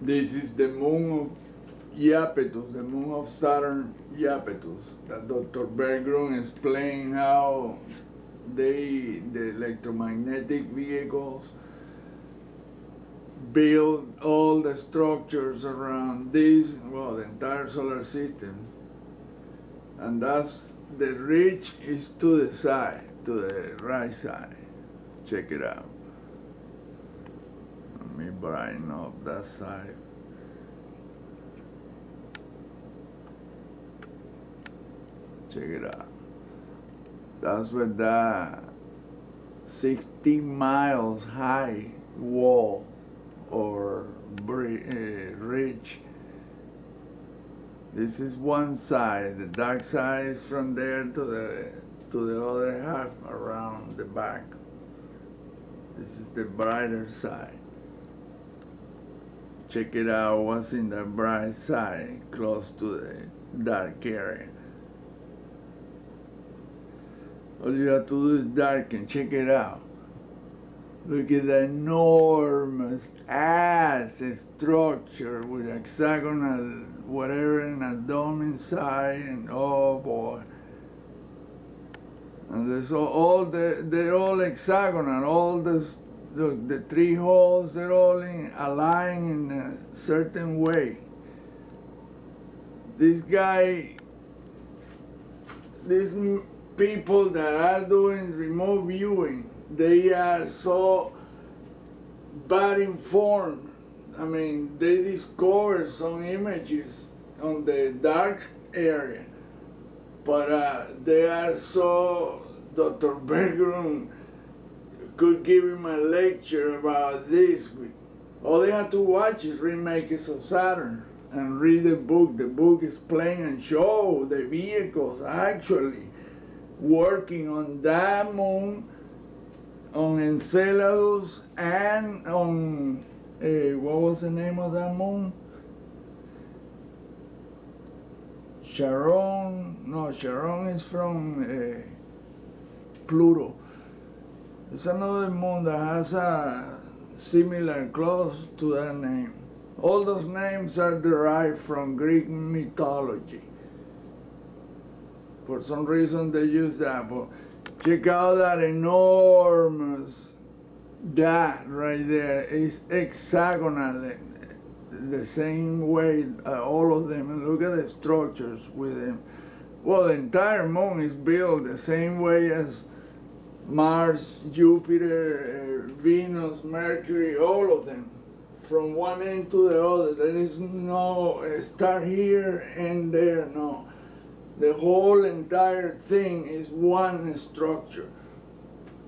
This is the moon of IAPETUS, the moon of Saturn IAPETUS. That Dr. Berggruen explained how the electromagnetic vehicles build all the structures around this, well, the entire solar system. And that's, the ridge is to the side, to the right side. Check it out. Let me brighten up that side. Check it out. That's where that 60 miles high wall or ridge. This is one side. The dark side is from there to the other half around the back. This is the brighter side. Check it out, what's in the bright side, close to the dark area. All you have to do is darken, check it out. Look at the enormous ass structure with hexagonal whatever in a dome inside, and oh boy. And there's they're all hexagonal, all this, look, the three holes, they're all aligned in a certain way. This guy, these people that are doing remote viewing, they are so bad informed. I mean, they discover some images on the dark area, but they are so, Dr. Berggruen could give him a lecture about this. All they have to watch is Remakers of Saturn and read the book. The book explains and show the vehicles actually working on that moon, on Enceladus, and on, what was the name of that moon? Charon, no, Charon is from Pluto. It's another moon that has a similar, close to that name. All those names are derived from Greek mythology. For some reason they use that, but check out that enormous, that right there is hexagonal, the same way, all of them. And look at the structures with them. Well, the entire moon is built the same way as Mars, Jupiter, Venus, Mercury, all of them, from one end to the other. There is no start here and there, no. The whole entire thing is one structure,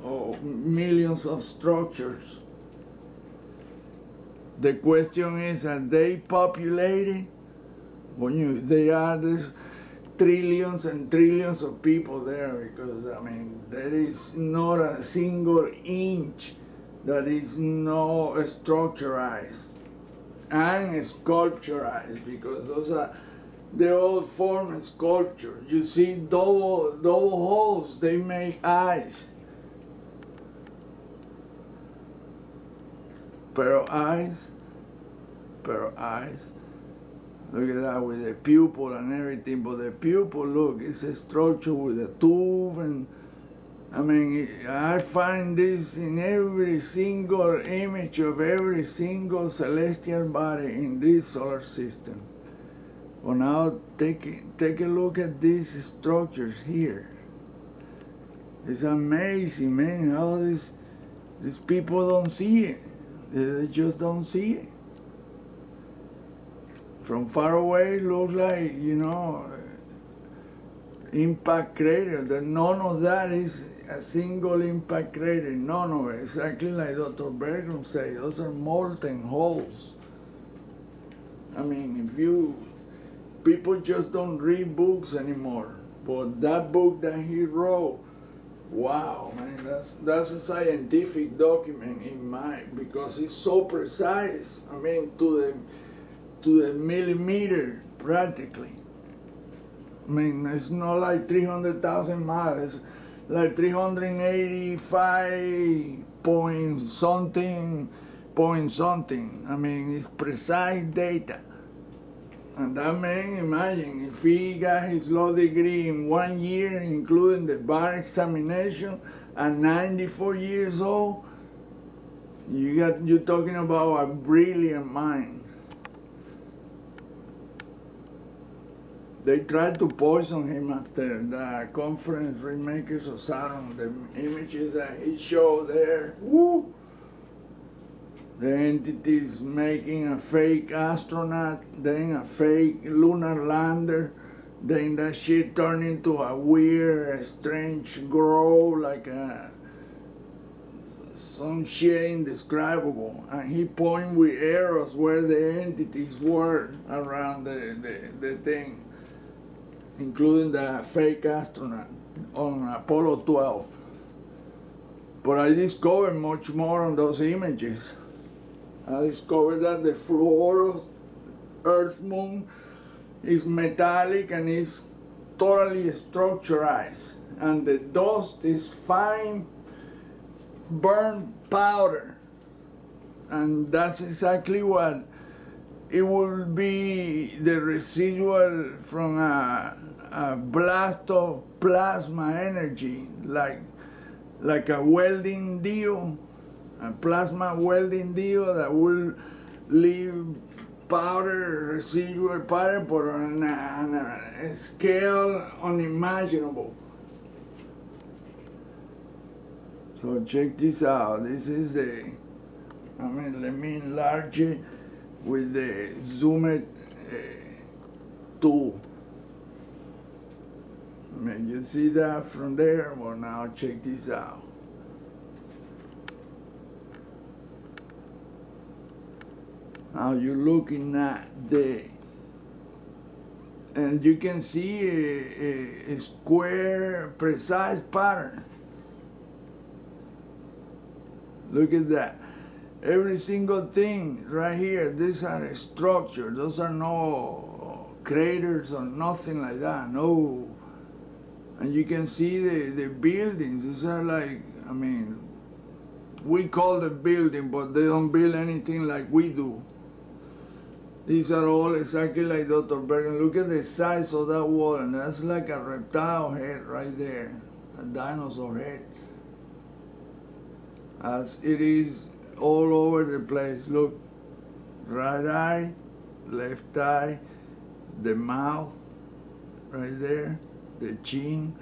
or millions of structures. The question is, are they populated? When they are, there's trillions and trillions of people there, because I mean, there is not a single inch that is not structurized and sculpturized, because those are, they all form a sculpture. You see double holes, they make eyes. Pair of eyes. Look at that with the pupil and everything, but the pupil, look, it's a structure with a tube, and I mean, I find this in every single image of every single celestial body in this solar system. Well, now take a look at these structures here. It's amazing, man, how these people don't see it. They just don't see it. From far away, it looks like, you know, impact crater. None of that is a single impact crater. None of it. Exactly like Dr. Berggruen said, those are molten holes. I mean, people just don't read books anymore. But that book that he wrote, wow, man, that's a scientific document in mind, because it's so precise. I mean, to the millimeter, practically. I mean, it's not like 300,000 miles, it's like 385 point something point something. I mean, it's precise data. And that man, imagine, if he got his law degree in 1 year, including the bar examination, at 94 years old, you're talking about a brilliant mind. They tried to poison him after the conference, Remakers of Saturn, the images that he showed there. Woo! The entities making a fake astronaut, then a fake lunar lander, then that shit turned into a weird, strange grow, like some shit indescribable. And he pointed with arrows where the entities were around the thing, including the fake astronaut on Apollo 12. But I discovered much more on those images. I discovered that the floor of Earth Moon is metallic and is totally structurized, and the dust is fine burnt powder, and that's exactly what it will be, the residual from a blast of plasma energy, like a welding deal. A plasma welding deal that will leave powder, residual powder, but on a scale unimaginable. So check this out. This is let me enlarge it with the zoom it tool. You see that from there? Well, now check this out. Now you're looking at and you can see a square, precise pattern. Look at that. Every single thing right here, these are structures. Those are no craters or nothing like that, no. And you can see the buildings. These are like, I mean, we call the building, but they don't build anything like we do. These are all exactly like Dr. Bergen. Look at the size of that wall, and that's like a reptile head right there, a dinosaur head. As it is all over the place. Look, right eye, left eye, the mouth, right there, the chin.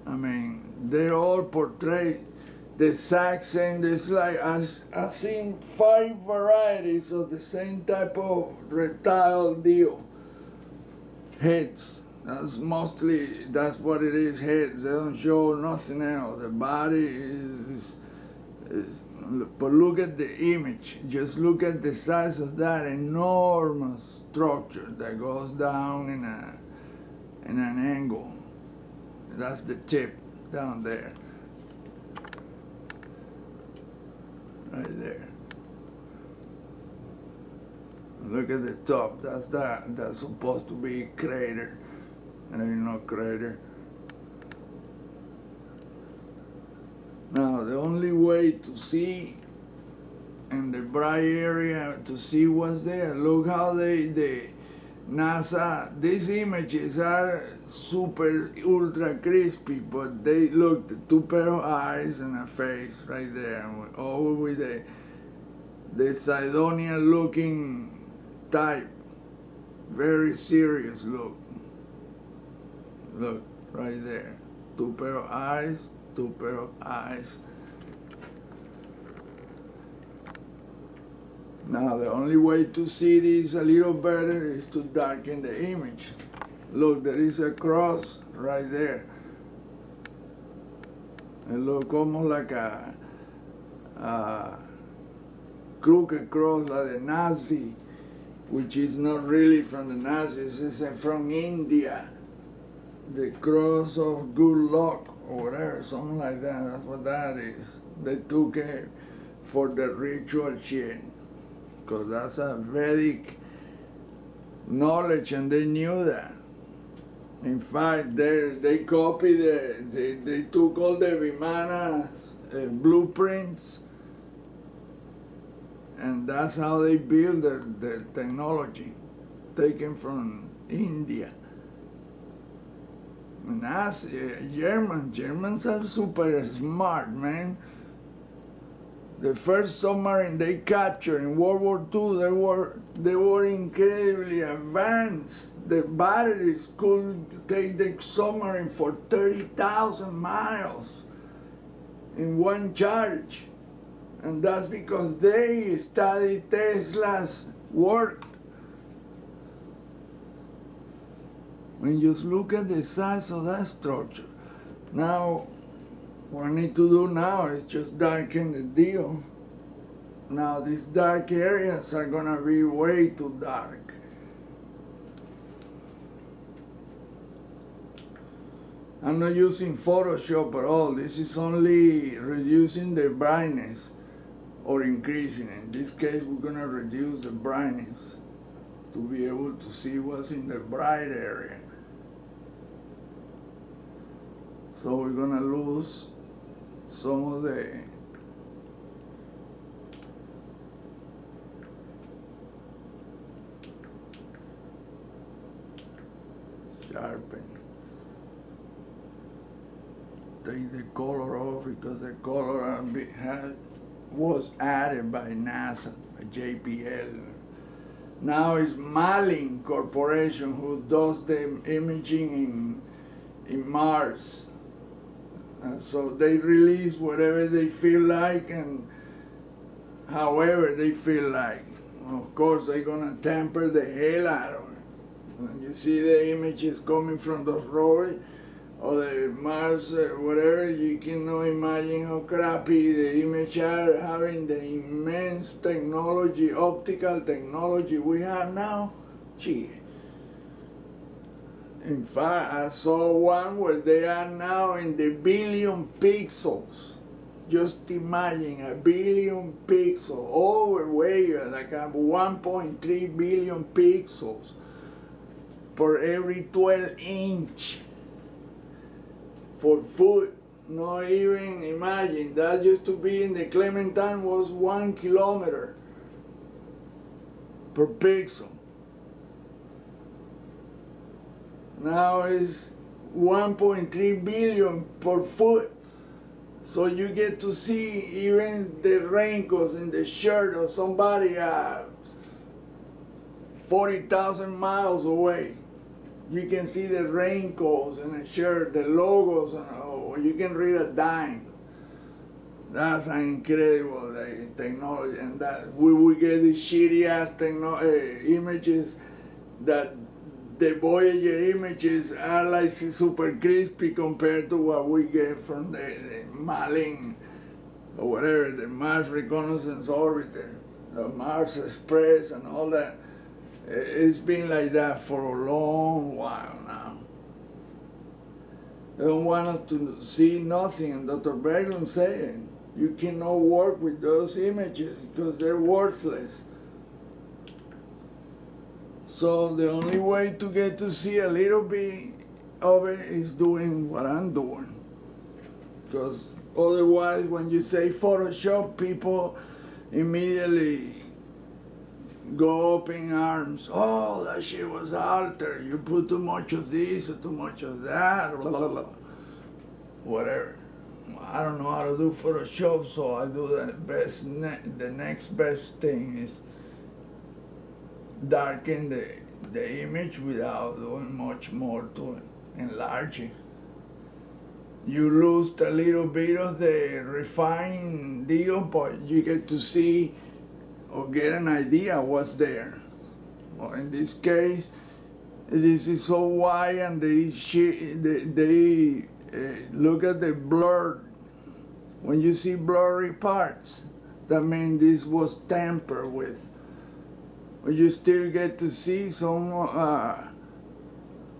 I mean, they're all portrayed the exact same. There's like, I've seen 5 varieties of the same type of reptile deal. Heads. That's what it is, heads. They don't show nothing else. The body is but look at the image. Just look at the size of that enormous structure that goes down in an angle. That's the tip down there. Right there. Look at the top. That's supposed to be a crater. And there's no crater. Now the only way to see in the bright area to see what's there, look how the NASA, these images are super ultra crispy, but they look, the 2 pair of eyes and a face right there, and over with the Sidonian looking type, very serious look. Look, right there, 2 pair of eyes, 2 pair of eyes. Now the only way to see this a little better is to darken the image. Look, there is a cross right there. It looks almost like a crooked cross like the Nazi, which is not really from the Nazis, it's from India. The cross of good luck or whatever, something like that. That's what that is. They took it for the ritual shit, because that's a Vedic knowledge, and they knew that. In fact, they copied they took all the Vimana blueprints and that's how they build their technology, taken from India. And that's Germans are super smart, man. The first submarine they captured in World War II, they were incredibly advanced. The batteries could take the submarine for 30,000 miles in one charge. And that's because they studied Tesla's work. When you just look at the size of that structure. Now, what I need to do now is just darken the deal. Now these dark areas are gonna be way too dark. I'm not using Photoshop at all. This is only reducing the brightness or increasing. In this case, we're gonna reduce the brightness to be able to see what's in the bright area. So we're gonna lose some of the sharpen. Take the color off because the color was added by NASA, by JPL. Now it's Malin Corporation who does the imaging in Mars. So they release whatever they feel like and however they feel like. Of course, they're gonna tamper the hell out of it. When you see the images coming from the rover or the Mars, whatever, you cannot imagine how crappy the images are, having the immense technology, optical technology we have now. Gee. In fact, I saw one where they are now in the billion pixels. Just imagine a billion pixels, way like 1.3 billion pixels per every 12-inch for foot. Not even imagine. That used to be in the Clementine was 1 kilometer per pixel. Now it's 1.3 billion per foot. So you get to see even the wrinkles in the shirt of somebody 40,000 miles away. You can see the wrinkles in the shirt, the logos, or you can read a dime. That's an incredible technology, and that we will get these shitty ass images that the Voyager images are like super crispy compared to what we get from the Malin or whatever, the Mars Reconnaissance Orbiter, the Mars Express and all that. It's been like that for a long while now. They don't want us to see nothing, and Dr. Berglund saying, you cannot work with those images because they're worthless. So the only way to get to see a little bit of it is doing what I'm doing. Because otherwise, when you say Photoshop, people immediately go up in arms. Oh, that shit was altered. You put too much of this or too much of that, blah, blah, blah. Whatever. I don't know how to do Photoshop, so I do the next best thing is darken the image without doing much more to it, enlarge it. You lose a little bit of the refined deal, but you get to see or get an idea what's there. Well, in this case, this is so wide, and they look at the blur. When you see blurry parts, that means this was tampered with. But you still get to see some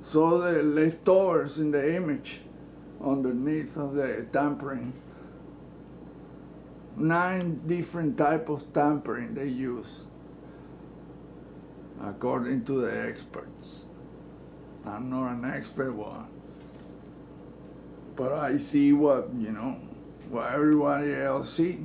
the leftovers in the image underneath of the tampering. 9 different types of tampering they use, according to the experts. I'm not an expert one, but I see what everybody else sees.